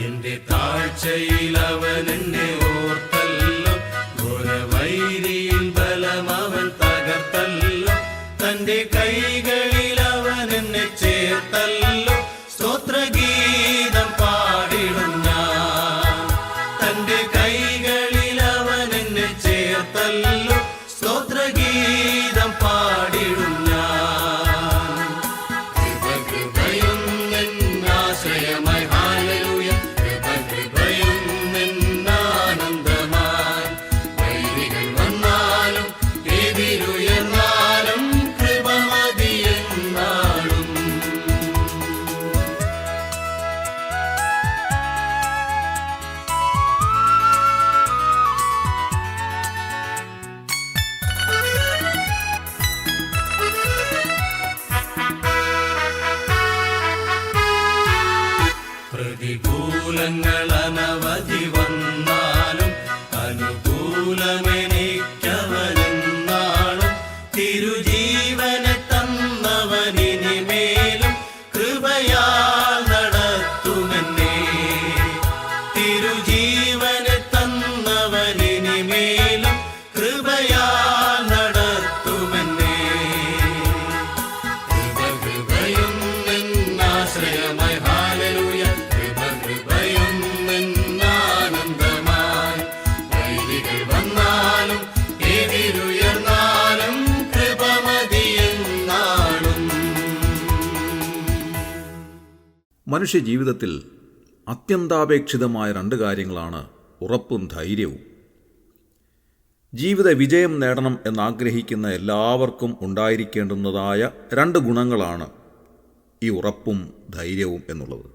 എന്റെ താഴ്ചയിൽ അവൻ എന്നെ ഓർത്തല്ലോ, ഘോരവൈരിയിൽ ബലം അവൻ തകർത്തല്ലോ, തന്റെ കൈകളിൽ അവൻ എന്നെ ചേർത്തല്ലോ, സ്തോത്രഗീതം പാടിടും ഞാൻ. തന്റെ കൈകളിൽ അവൻ എന്നെ ചേർത്തല്ലോ, സ്തോത്രഗീതം പാടിടും ഞാൻ. കൃപയും നിന്നാശ്രയമായി ഹല്ലേലൂയ, കൃപയും നിന്നാനന്ദമായി. വൈരികൾ വന്നാലും എതിരുയർന്നാലും കൃപ മതിയെന്നാളും. പ്രതികൂലങ്ങൾ അനവധി വന്നാലും അനുകൂലമെനിക്കവനെന്നാളും. തിരുജീവനെ തന്നവനിനിമേലും കൃപയാൽ നടത്തുമെന്നേ. തിരുജീവനെ തന്നവനിനിമേലും കൃപയാൽ നടത്തുമെന്നേ. കൃപയും നിന്നാശ്രയമായി ഹല്ലേലൂയ, കൃപയും നിന്നാനന്ദമായി. വൈരികൾ വന്നാലും എതിരുയർന്നാലും കൃപ മതിയെന്നാളും. മനുഷ്യ ജീവിതത്തിൽ അത്യന്താപേക്ഷിതമായ രണ്ട് കാര്യങ്ങളാണ് ഉറപ്പും ധൈര്യവും. ജീവിത വിജയം നേടണം എന്നാഗ്രഹിക്കുന്ന എല്ലാവർക്കും ഉണ്ടായിരിക്കേണ്ടുന്നതായ രണ്ട് ഗുണങ്ങളാണ് ഈ ഉറപ്പും ധൈര്യവും എന്നുള്ളത്.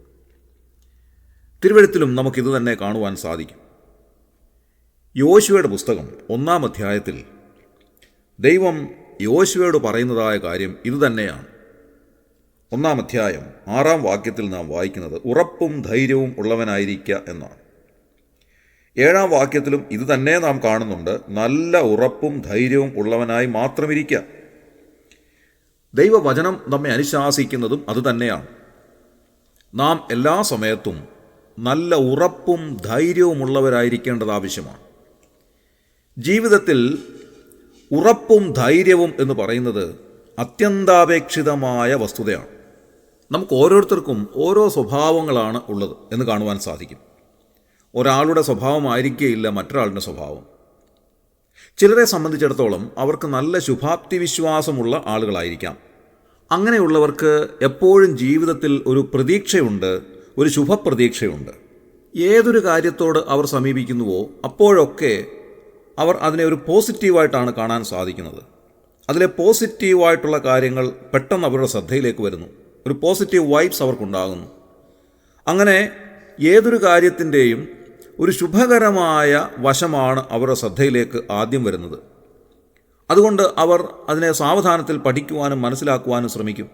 തിരുവെഴുത്തിലും നമുക്കിത് തന്നെ കാണുവാൻ സാധിക്കും. യോശുവയുടെ പുസ്തകം 1-ാം അധ്യായത്തിൽ ദൈവം യോശുവയോട് പറയുന്നതായ കാര്യം ഇതുതന്നെയാണ്. 1-ാം അധ്യായം 6-ാം വാക്യത്തിൽ നാം വായിക്കുന്നത് ഉറപ്പും ധൈര്യവും ഉള്ളവനായിരിക്കുക എന്നാണ്. 7-ാം വാക്യത്തിലും ഇത് തന്നെ നാം കാണുന്നുണ്ട്, നല്ല ഉറപ്പും ധൈര്യവും ഉള്ളവനായി മാത്രമിരിക്കുക. ദൈവവചനം നമ്മെ അനുശാസിക്കുന്നതും അതുതന്നെയാണ്. നാം എല്ലാ സമയത്തും നല്ല ഉറപ്പും ധൈര്യവും ഉള്ളവരായിരിക്കേണ്ടത് ആവശ്യമാണ്. ജീവിതത്തിൽ ഉറപ്പും ധൈര്യവും എന്ന് പറയുന്നത് അത്യന്താപേക്ഷിതമായ വസ്തുതയാണ്. നമുക്ക് ഓരോരുത്തർക്കും ഓരോ സ്വഭാവങ്ങളാണ് ഉള്ളത് എന്ന് കാണുവാൻ സാധിക്കും. ഒരാളുടെ സ്വഭാവമായിരിക്കുകയില്ല മറ്റൊരാളുടെ സ്വഭാവം. ചിലരെ സംബന്ധിച്ചിടത്തോളം അവർക്ക് നല്ല ശുഭാപ്തി വിശ്വാസമുള്ള ആളുകളായിരിക്കാം. അങ്ങനെയുള്ളവർക്ക് എപ്പോഴും ജീവിതത്തിൽ ഒരു പ്രതീക്ഷയുണ്ട്, ഒരു ശുഭപ്രതീക്ഷയുണ്ട്. ഏതൊരു കാര്യത്തോട് അവർ സമീപിക്കുന്നുവോ അപ്പോഴൊക്കെ അവർ അതിനെ ഒരു പോസിറ്റീവായിട്ടാണ് കാണാൻ സാധിക്കുന്നത്. അതിലെ പോസിറ്റീവായിട്ടുള്ള കാര്യങ്ങൾ പെട്ടെന്ന് അവരുടെ ശ്രദ്ധയിലേക്ക് വരുന്നു. ഒരു പോസിറ്റീവ് വൈബ്സ് അവർക്കുണ്ടാകുന്നു. അങ്ങനെ ഏതൊരു കാര്യത്തിൻ്റെയും ഒരു ശുഭകരമായ വശമാണ് അവരുടെ ശ്രദ്ധയിലേക്ക് ആദ്യം വരുന്നത്. അതുകൊണ്ട് അവർ അതിനെ സാവധാനത്തിൽ പഠിക്കുവാനും മനസ്സിലാക്കുവാനും ശ്രമിക്കും.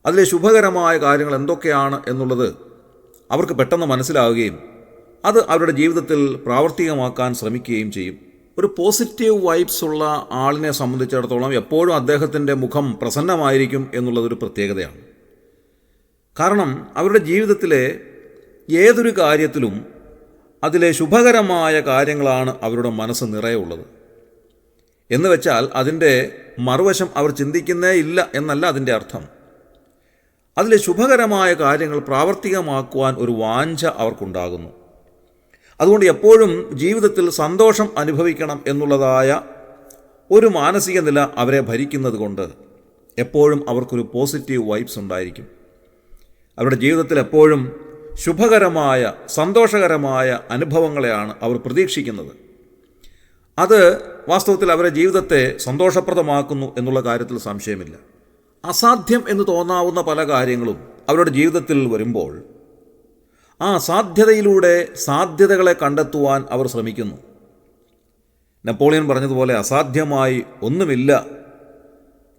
അതിലെ ശുഭകരമായ കാര്യങ്ങൾ എന്തൊക്കെയാണ് എന്നുള്ളത് അവർക്ക് പെട്ടെന്ന് മനസ്സിലാവുകയും അത് അവരുടെ ജീവിതത്തിൽ പ്രാവർത്തികമാക്കാൻ ശ്രമിക്കുകയും ചെയ്യും. ഒരു പോസിറ്റീവ് വൈബ്സ് ഉള്ള ആളിനെ സംബന്ധിച്ചിടത്തോളം എപ്പോഴും അദ്ദേഹത്തിൻ്റെ മുഖം പ്രസന്നമായിരിക്കും എന്നുള്ളതൊരു പ്രത്യേകതയാണ്. കാരണം അവരുടെ ജീവിതത്തിലെ ഏതൊരു കാര്യത്തിലും അതിലെ ശുഭകരമായ കാര്യങ്ങളാണ് അവരുടെ മനസ്സ് നിറയുള്ളത്. എന്ന് വെച്ചാൽ അതിൻ്റെ മറുവശം അവർ ചിന്തിക്കുന്നേ ഇല്ല എന്നല്ല അതിൻ്റെ അർത്ഥം. അതിലെ ശുഭകരമായ കാര്യങ്ങൾ പ്രാവർത്തികമാക്കുവാൻ ഒരു വാഞ്ച അവർക്കുണ്ടാകുന്നു. അതുകൊണ്ട് എപ്പോഴും ജീവിതത്തിൽ സന്തോഷം അനുഭവിക്കണം എന്നുള്ളതായ ഒരു മാനസിക നില അവരെ ഭരിക്കുന്നത് കൊണ്ട് എപ്പോഴും അവർക്കൊരു പോസിറ്റീവ് വൈബ്സ് ഉണ്ടായിരിക്കും. അവരുടെ ജീവിതത്തിൽ എപ്പോഴും ശുഭകരമായ സന്തോഷകരമായ അനുഭവങ്ങളെയാണ് അവർ പ്രതീക്ഷിക്കുന്നത്. അത് വാസ്തവത്തിൽ അവരുടെ ജീവിതത്തെ സന്തോഷപ്രദമാക്കുന്നു എന്നുള്ള കാര്യത്തിൽ സംശയമില്ല. അസാധ്യം എന്ന് തോന്നാവുന്ന പല കാര്യങ്ങളും അവരുടെ ജീവിതത്തിൽ വരുമ്പോൾ ആ സാധ്യതയിലൂടെ സാധ്യതകളെ കണ്ടെത്തുവാൻ അവർ ശ്രമിക്കുന്നു. നെപ്പോളിയൻ പറഞ്ഞതുപോലെ അസാധ്യമായി ഒന്നുമില്ല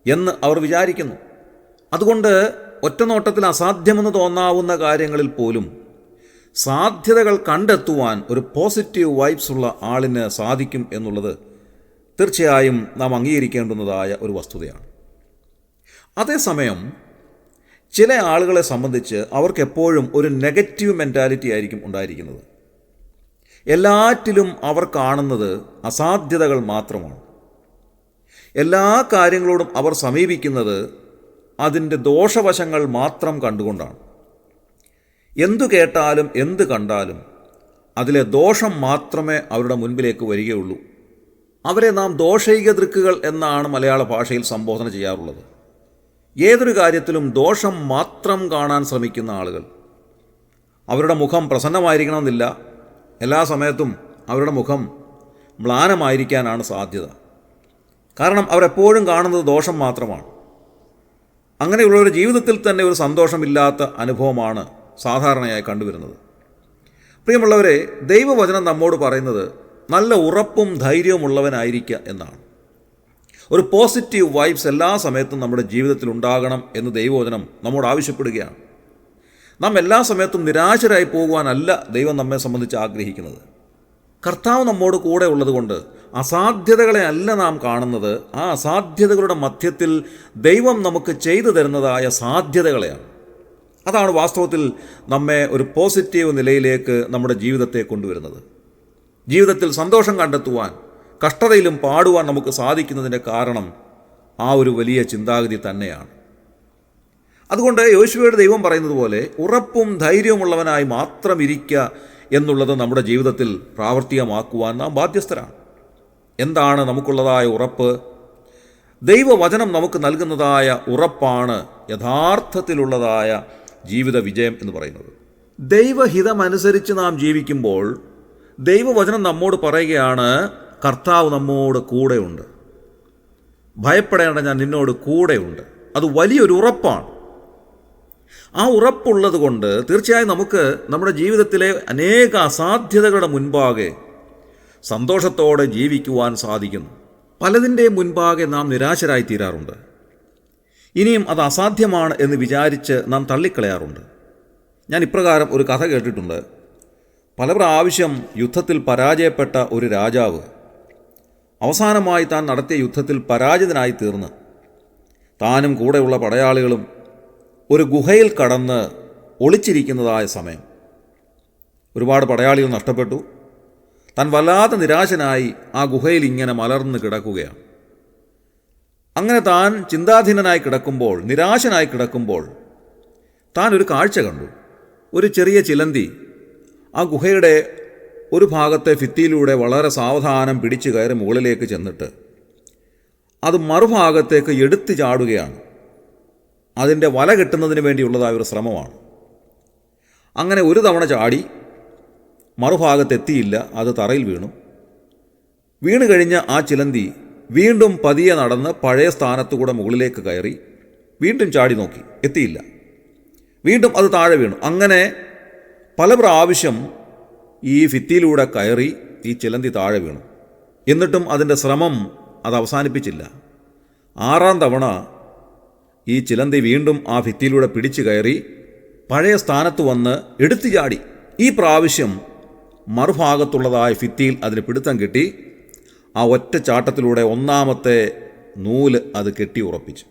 എന്ന് അവർ വിചാരിക്കുന്നു. അതുകൊണ്ട് ഒറ്റനോട്ടത്തിൽ അസാധ്യമെന്ന് തോന്നാവുന്ന കാര്യങ്ങളിൽ പോലും സാധ്യതകൾ കണ്ടെത്തുവാൻ ഒരു പോസിറ്റീവ് വൈബ്സ് ഉള്ള ആളിന് സാധിക്കും എന്നുള്ളത് തീർച്ചയായും നാം അംഗീകരിക്കേണ്ടുന്നതായ ഒരു വസ്തുതയാണ്. അതേസമയം ചില ആളുകളെ സംബന്ധിച്ച് അവർക്കെപ്പോഴും ഒരു നെഗറ്റീവ് മെൻറ്റാലിറ്റി ആയിരിക്കും ഉണ്ടായിരിക്കുന്നത്. എല്ലാറ്റിലും അവർ കാണുന്നത് അസാധ്യതകൾ മാത്രമാണ്. എല്ലാ കാര്യങ്ങളോടും അവർ സമീപിക്കുന്നത് അതിൻ്റെ ദോഷവശങ്ങൾ മാത്രം കണ്ടുകൊണ്ടാണ്. എന്തു കേട്ടാലും എന്ത് കണ്ടാലും അതിലെ ദോഷം മാത്രമേ അവരുടെ മുൻപിലേക്ക് വരികയുള്ളൂ. അവരെ നാം ദോഷൈക ദൃക്കുകൾ എന്നാണ് മലയാള ഭാഷയിൽ സംബോധന ചെയ്യാറുള്ളത്. ഏതൊരു കാര്യത്തിലും ദോഷം മാത്രം കാണാൻ ശ്രമിക്കുന്ന ആളുകൾ. അവരുടെ മുഖം പ്രസന്നമായിരിക്കണമെന്നില്ല, എല്ലാ സമയത്തും അവരുടെ മുഖം മ്ലാനമായിരിക്കാനാണ് സാധ്യത. കാരണം അവരെപ്പോഴും കാണുന്നത് ദോഷം മാത്രമാണ്. അങ്ങനെയുള്ളവരുടെ ജീവിതത്തിൽ തന്നെ ഒരു സന്തോഷമില്ലാത്ത അനുഭവമാണ് സാധാരണയായി കണ്ടുവരുന്നത്. പ്രിയമുള്ളവരെ, ദൈവവചനം നമ്മോട് പറയുന്നത് നല്ല ഉറപ്പും ധൈര്യവും ഉള്ളവനായിരിക്കുക എന്നാണ്. ഒരു പോസിറ്റീവ് വൈബ്സ് എല്ലാ സമയത്തും നമ്മുടെ ജീവിതത്തിൽ ഉണ്ടാകണം എന്ന് ദൈവവചനം നമ്മോട് ആവശ്യപ്പെടുകയാണ്. നാം എല്ലാ സമയത്തും നിരാശരായി പോകുവാനല്ല ദൈവം നമ്മെ സംബന്ധിച്ച് ആഗ്രഹിക്കുന്നത്. കർത്താവ് നമ്മോട് കൂടെ ഉള്ളതുകൊണ്ട് അസാധ്യതകളെ അല്ല നാം കാണുന്നത്, ആ അസാധ്യതകളുടെ മധ്യത്തിൽ ദൈവം നമുക്ക് ചെയ്തു തരുന്നതായ സാധ്യതകളെയാണ്. അതാണ് വാസ്തവത്തിൽ നമ്മെ ഒരു പോസിറ്റീവ് നിലയിലേക്ക് നമ്മുടെ ജീവിതത്തെ കൊണ്ടുവരുന്നത്. ജീവിതത്തിൽ സന്തോഷം കണ്ടെത്തുവാൻ, കഷ്ടതയിലും പാടുവാൻ നമുക്ക് സാധിക്കുന്നതിൻ്റെ കാരണം ആ ഒരു വലിയ ചിന്താഗതി തന്നെയാണ്. അതുകൊണ്ട് യോശുവയോട് ദൈവം പറയുന്നത് പോലെ ഉറപ്പും ധൈര്യവുമുള്ളവനായി മാത്രം ഇരിക്കുക എന്നുള്ളത് നമ്മുടെ ജീവിതത്തിൽ പ്രാവർത്തികമാക്കുവാൻ നാം ബാധ്യസ്ഥരാണ്. എന്താണ് നമുക്കുള്ളതായ ഉറപ്പ്? ദൈവവചനം നമുക്ക് നൽകുന്നതായ ഉറപ്പാണ് യഥാർത്ഥത്തിലുള്ളതായ ജീവിത വിജയം എന്ന് പറയുന്നത്. ദൈവഹിതമനുസരിച്ച് നാം ജീവിക്കുമ്പോൾ ദൈവവചനം നമ്മോട് പറയുകയാണ്, കർത്താവ് നമ്മോട് കൂടെയുണ്ട്, ഭയപ്പെടേണ്ട, ഞാൻ നിന്നോട് കൂടെയുണ്ട്. അത് വലിയൊരു ഉറപ്പാണ്. ആ ഉറപ്പുള്ളത് കൊണ്ട് തീർച്ചയായും നമുക്ക് നമ്മുടെ ജീവിതത്തിലെ അനേക അസാധ്യതകളുടെ മുൻപാകെ സന്തോഷത്തോടെ ജീവിക്കുവാൻ സാധിക്കുന്നു. പലതിൻ്റെയും മുൻപാകെ നാം നിരാശരായി തീരാറുണ്ട്. ഇനിയും അത് അസാധ്യമാണ് എന്ന് വിചാരിച്ച് നാം തള്ളിക്കളയാറുണ്ട്. ഞാൻ ഇപ്രകാരം ഒരു കഥ കേട്ടിട്ടുണ്ട്. പല പ്രാവശ്യം യുദ്ധത്തിൽ പരാജയപ്പെട്ട ഒരു രാജാവ് അവസാനമായി താൻ നടത്തിയ യുദ്ധത്തിൽ പരാജിതനായി തീർന്ന് താനും കൂടെയുള്ള പടയാളികളും ഒരു ഗുഹയിൽ കടന്ന് ഒളിച്ചിരിക്കുന്നതായ സമയം ഒരുപാട് പടയാളികൾ നഷ്ടപ്പെട്ടു. താൻ വല്ലാതെ നിരാശനായി ആ ഗുഹയിൽ ഇങ്ങനെ മലർന്ന് കിടക്കുകയാണ്. അങ്ങനെ താൻ ചിന്താധീനനായി കിടക്കുമ്പോൾ, നിരാശനായി കിടക്കുമ്പോൾ താൻ ഒരു കാഴ്ച കണ്ടു. ഒരു ചെറിയ ചിലന്തി ആ ഗുഹയുടെ ഒരു ഭാഗത്തെ ഭിത്തിയിലൂടെ വളരെ സാവധാനം പിടിച്ചു കയറി മുകളിലേക്ക് ചെന്നിട്ട് അത് മറുഭാഗത്തേക്ക് എടുത്തു ചാടുകയാണ്. അതിൻ്റെ വല കെട്ടുന്നതിന് വേണ്ടിയുള്ളതായ ഒരു ശ്രമമാണ്. അങ്ങനെ ഒരു തവണ ചാടി, മറുഭാഗത്തെത്തിയില്ല, അത് തറയിൽ വീണു. വീണ് കഴിഞ്ഞ് ആ ചിലന്തി വീണ്ടും പതിയെ നടന്ന് പഴയ സ്ഥാനത്തുകൂടെ മുകളിലേക്ക് കയറി വീണ്ടും ചാടി നോക്കി, എത്തിയില്ല. വീണ്ടും അത് താഴെ വീണു. അങ്ങനെ പല പ്രാവശ്യം ഈ ഭിത്തിയിലൂടെ കയറി ഈ ചിലന്തി താഴെ വീണു. എന്നിട്ടും അതിൻ്റെ ശ്രമം അത് അവസാനിപ്പിച്ചില്ല. 6ാം തവണ ഈ ചിലന്തി വീണ്ടും ആ ഭിത്തിയിലൂടെ പിടിച്ചു കയറി പഴയ സ്ഥാനത്ത് വന്ന് എടുത്തു ചാടി. ഈ പ്രാവശ്യം മറുഭാഗത്തുള്ളതായ ഭിത്തിയിൽ അതിന് പിടുത്തം കിട്ടി. ആ ഒറ്റ ചാട്ടത്തിലൂടെ 1ാമത്തെ നൂല് അത് കെട്ടി ഉറപ്പിച്ചു.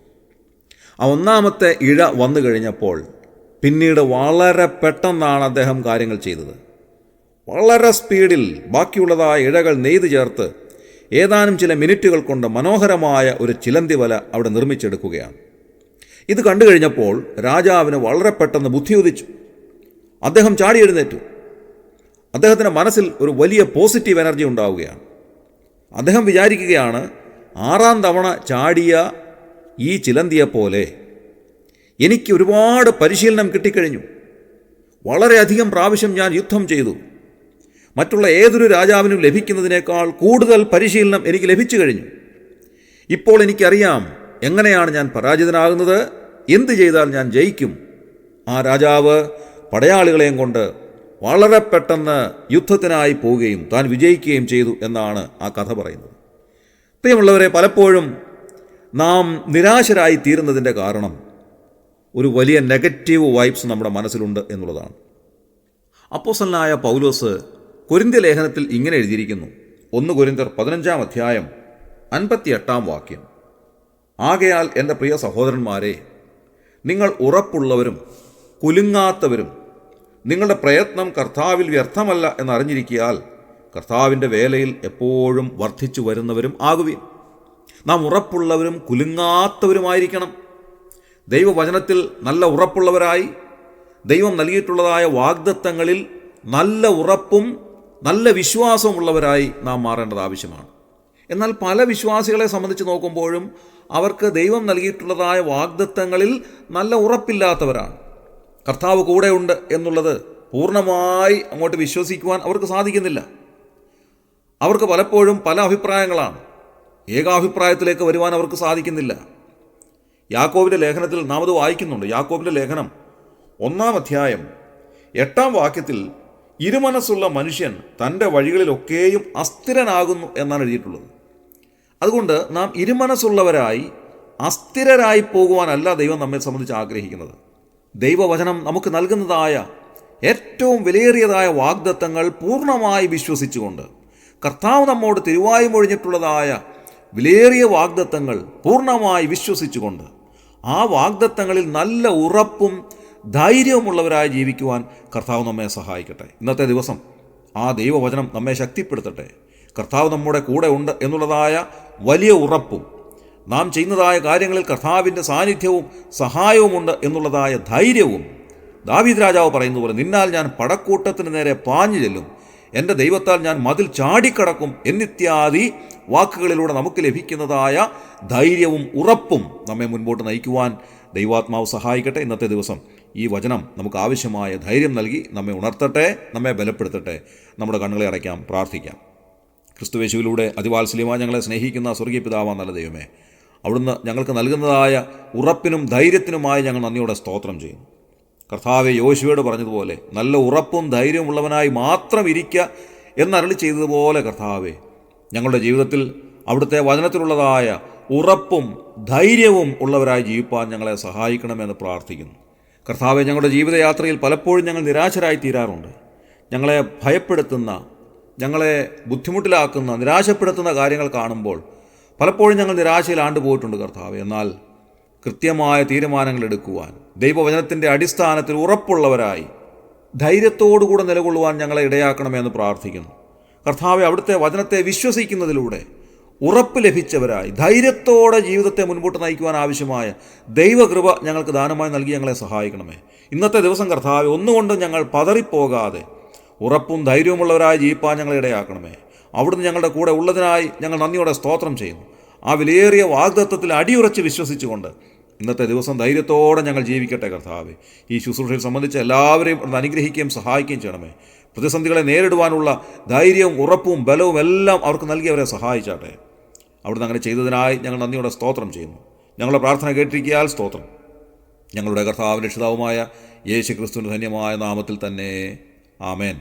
ആ 1ാമത്തെ ഇഴ വന്നു കഴിഞ്ഞപ്പോൾ പിന്നീട് വളരെ പെട്ടെന്നാണ് അദ്ദേഹം കാര്യങ്ങൾ ചെയ്തത്. വളരെ സ്പീഡിൽ ബാക്കിയുള്ളതായ ഇഴകൾ നെയ്തു ചേർത്ത് ഏതാനും ചില മിനിറ്റുകൾ കൊണ്ട് മനോഹരമായ ഒരു ചിലന്തി വല അവിടെ നിർമ്മിച്ചെടുക്കുകയാണ്. ഇത് കണ്ടു കഴിഞ്ഞപ്പോൾ രാജാവിന് വളരെ പെട്ടെന്ന് ബുദ്ധി ഉദിച്ചു. അദ്ദേഹം ചാടി എഴുന്നേറ്റു. അദ്ദേഹത്തിൻ്റെ മനസ്സിൽ ഒരു വലിയ പോസിറ്റീവ് എനർജി ഉണ്ടാവുകയാണ്. അദ്ദേഹം വിചാരിക്കുകയാണ്, 6ാം തവണ ചാടിയ ഈ ചിലന്തിയെപ്പോലെ എനിക്ക് ഒരുപാട് പരിശീലനം കിട്ടിക്കഴിഞ്ഞു. വളരെയധികം പ്രാവശ്യം ഞാൻ യുദ്ധം ചെയ്തു. മറ്റുള്ള ഏതൊരു രാജാവിനും ലഭിക്കുന്നതിനേക്കാൾ കൂടുതൽ പരിശീലനം എനിക്ക് ലഭിച്ചു കഴിഞ്ഞു. ഇപ്പോൾ എനിക്കറിയാം എങ്ങനെയാണ് ഞാൻ പരാജിതനാകുന്നത്, എന്ത് ചെയ്താൽ ഞാൻ ജയിക്കും. ആ രാജാവ് പടയാളികളെയും കൊണ്ട് വളരെ പെട്ടെന്ന് യുദ്ധത്തിനായി പോവുകയും താൻ വിജയിക്കുകയും ചെയ്തു എന്നാണ് ആ കഥ പറയുന്നത്. പ്രിയമുള്ളവരെ, പലപ്പോഴും നാം നിരാശരായി തീരുന്നതിൻ്റെ കാരണം ഒരു വലിയ നെഗറ്റീവ് വൈബ്സ് നമ്മുടെ മനസ്സിലുണ്ട് എന്നുള്ളതാണ്. അപ്പോസ്തലനായ പൗലോസ് കൊരിന്ത്യ ലേഖനത്തിൽ ഇങ്ങനെ എഴുതിയിരിക്കുന്നു. 1 കൊരിന്ത്യർ 15-ാം അധ്യായം 58-ാം വാക്യം: ആകയാൽ എൻ്റെ പ്രിയ സഹോദരന്മാരെ, നിങ്ങൾ ഉറപ്പുള്ളവരും കുലുങ്ങാത്തവരും നിങ്ങളുടെ പ്രയത്നം കർത്താവിൽ വ്യർത്ഥമല്ല എന്നറിഞ്ഞിരിക്കിയാൽ കർത്താവിൻ്റെ വേലയിൽ എപ്പോഴും വർദ്ധിച്ചു വരുന്നവരും ആകുവിൻ. നാം ഉറപ്പുള്ളവരും കുലുങ്ങാത്തവരുമായിരിക്കണം. ദൈവവചനത്തിൽ നല്ല ഉറപ്പുള്ളവരായി ദൈവം നൽകിയിട്ടുള്ളതായ വാഗ്ദത്തങ്ങളിൽ നല്ല ഉറപ്പും നല്ല വിശ്വാസമുള്ളവരായി നാം മാറേണ്ടത് ആവശ്യമാണ്. എന്നാൽ പല വിശ്വാസികളെ സംബന്ധിച്ച് നോക്കുമ്പോഴും അവർക്ക് ദൈവം നൽകിയിട്ടുള്ളതായ വാഗ്ദത്തങ്ങളിൽ നല്ല ഉറപ്പില്ലാത്തവരാണ്. കർത്താവ് കൂടെയുണ്ട് എന്നുള്ളത് പൂർണ്ണമായി അങ്ങോട്ട് വിശ്വസിക്കുവാൻ അവർക്ക് സാധിക്കുന്നില്ല. അവർക്ക് പലപ്പോഴും പല അഭിപ്രായങ്ങളാണ്. ഏകാഭിപ്രായത്തിലേക്ക് വരുവാൻ അവർക്ക് സാധിക്കുന്നില്ല. യാക്കോബിൻ്റെ ലേഖനത്തിൽ നാം അത് വായിക്കുന്നുണ്ട്. യാക്കോബിൻ്റെ ലേഖനം 1-ാം അധ്യായം 8-ാം വാക്യത്തിൽ ഇരുമനസ്സുള്ള മനുഷ്യൻ തൻ്റെ വഴികളിലൊക്കെയും അസ്ഥിരനാകുന്നു എന്നാണ് എഴുതിയിട്ടുള്ളത്. അതുകൊണ്ട് നാം ഇരുമനസ്സുള്ളവരായി അസ്ഥിരരായി പോകുവാനല്ല ദൈവം നമ്മെ സംബന്ധിച്ച് ആഗ്രഹിക്കുന്നത്. ദൈവവചനം നമുക്ക് നൽകുന്നതായ ഏറ്റവും വിലയേറിയതായ വാഗ്ദത്തങ്ങൾ പൂർണ്ണമായി വിശ്വസിച്ചുകൊണ്ട് കർത്താവ് നമ്മോട് തിരുവായി മൊഴിഞ്ഞിട്ടുള്ളതായ വിലയേറിയ വാഗ്ദത്തങ്ങൾ പൂർണ്ണമായി വിശ്വസിച്ചുകൊണ്ട് ആ വാഗ്ദത്തങ്ങളിൽ നല്ല ഉറപ്പും ധൈര്യവുമുള്ളവരായി ജീവിക്കുവാൻ കർത്താവ് നമ്മെ സഹായിക്കട്ടെ. ഇന്നത്തെ ദിവസം ആ ദൈവവചനം നമ്മെ ശക്തിപ്പെടുത്തട്ടെ. കർത്താവ് നമ്മുടെ കൂടെ ഉണ്ട് എന്നുള്ളതായ വലിയ ഉറപ്പും നാം ചെയ്യുന്നതായ കാര്യങ്ങളിൽ കർത്താവിൻ്റെ സാന്നിധ്യവും സഹായവുമുണ്ട് എന്നുള്ളതായ ധൈര്യവും ദാവീദ് രാജാവ് പറയുന്ന പോലെ നിന്നാൽ ഞാൻ പടക്കൂട്ടത്തിന് നേരെ പാഞ്ഞു ചെല്ലും, എൻ്റെ ദൈവത്താൽ ഞാൻ മതിൽ ചാടിക്കടക്കും എന്നിത്യാദി വാക്കുകളിലൂടെ നമുക്ക് ലഭിക്കുന്നതായ ധൈര്യവും ഉറപ്പും നമ്മെ മുൻപോട്ട് നയിക്കുവാൻ ദൈവാത്മാവ് സഹായിക്കട്ടെ. ഇന്നത്തെ ദിവസം ഈ വചനം നമുക്ക് ആവശ്യമായ ധൈര്യം നൽകി നമ്മെ ഉണർത്തട്ടെ, നമ്മെ ബലപ്പെടുത്തട്ടെ. നമ്മുടെ കണ്ണുകളെ അടയ്ക്കാം, പ്രാർത്ഥിക്കാം. ക്രിസ്തുയേശുവിലൂടെ അതിവാത്സല്യമായി ഞങ്ങളെ സ്നേഹിക്കുന്ന സ്വർഗീയ പിതാവാം നല്ല ദൈവമേ, അവിടുന്ന് ഞങ്ങൾക്ക് നൽകുന്നതായ ഉറപ്പിനും ധൈര്യത്തിനുമായി ഞങ്ങൾ നന്ദിയോടെ സ്തോത്രം ചെയ്യുന്നു. കർത്താവെ, യോശുവയോട് പറഞ്ഞതുപോലെ നല്ല ഉറപ്പും ധൈര്യവും ഉള്ളവനായി മാത്രം ഇരിക്കുക എന്നരുളി ചെയ്തതുപോലെ കർത്താവെ, ഞങ്ങളുടെ ജീവിതത്തിൽ അവിടുത്തെ വചനത്തിലുള്ളതായ ഉറപ്പും ധൈര്യവും ഉള്ളവരായി ജീവിപ്പാൻ ഞങ്ങളെ സഹായിക്കണമെന്ന് പ്രാർത്ഥിക്കുന്നു. കർത്താവെ, ഞങ്ങളുടെ ജീവിതയാത്രയിൽ പലപ്പോഴും ഞങ്ങൾ നിരാശരായി തീരാറുണ്ട്. ഞങ്ങളെ ഭയപ്പെടുത്തുന്ന, ഞങ്ങളെ ബുദ്ധിമുട്ടിലാക്കുന്ന, നിരാശപ്പെടുത്തുന്ന കാര്യങ്ങൾ കാണുമ്പോൾ പലപ്പോഴും ഞങ്ങൾ നിരാശയിൽ ആണ്ടുപോയിട്ടുണ്ട് കർത്താവെ. എന്നാൽ കൃത്യമായ തീരുമാനങ്ങൾ എടുക്കുവാൻ, ദൈവവചനത്തിൻ്റെ അടിസ്ഥാനത്തിൽ ഉറപ്പുള്ളവരായി ധൈര്യത്തോടുകൂടെ നിലകൊള്ളുവാൻ ഞങ്ങളെ ഇടയാക്കണമെന്ന് പ്രാർത്ഥിക്കുന്നു. കർത്താവെ, അവിടുത്തെ വചനത്തെ വിശ്വസിക്കുന്നതിലൂടെ ഉറപ്പ് ലഭിച്ചവരായി ധൈര്യത്തോടെ ജീവിതത്തെ മുൻപോട്ട് നയിക്കുവാൻ ആവശ്യമായ ദൈവകൃപ ഞങ്ങൾക്ക് ദാനമായി നൽകി ഞങ്ങളെ സഹായിക്കണമേ. ഇന്നത്തെ ദിവസം കർത്താവെ, ഒന്നുകൊണ്ടും ഞങ്ങൾ പതറിപ്പോകാതെ ഉറപ്പും ധൈര്യവുമുള്ളവരായി ജീവിപ്പാൻ ഞങ്ങളെ ഇടയാക്കണമേ. അവിടുന്ന് ഞങ്ങളുടെ കൂടെ ഉള്ളതിനായി ഞങ്ങൾ നന്ദിയോടെ സ്തോത്രം ചെയ്യുന്നു. ആ വിലയേറിയ വാഗ്ദത്തത്തിൽ അടിയുറച്ച് വിശ്വസിച്ചുകൊണ്ട് ഇന്നത്തെ ദിവസം ധൈര്യത്തോടെ ഞങ്ങൾ ജീവിക്കട്ടെ. കർത്താവെ, ഈ ശുശ്രൂഷയിൽ സംബന്ധിച്ച് എല്ലാവരെയും അനുഗ്രഹിക്കുകയും സഹായിക്കുകയും ചെയ്യണമേ. പ്രതിസന്ധികളെ നേരിടുവാനുള്ള ധൈര്യവും ഉറപ്പും ബലവും എല്ലാം അവർക്ക് നൽകി അവരെ സഹായിച്ചാട്ടെ. അവിടുന്ന് അങ്ങനെ ചെയ്തതിനായി ഞങ്ങൾ നന്ദിയോടെ സ്തോത്രം ചെയ്യുന്നു. ഞങ്ങളുടെ പ്രാർത്ഥന കേട്ടിരിക്കിയാൽ സ്തോത്രം. ഞങ്ങളുടെ കർത്താവിൻ്റെ രക്ഷിതാവുമായ യേശു ക്രിസ്തുവിൻ്റെ ധന്യമായ നാമത്തിൽ തന്നെ. ആമേൻ.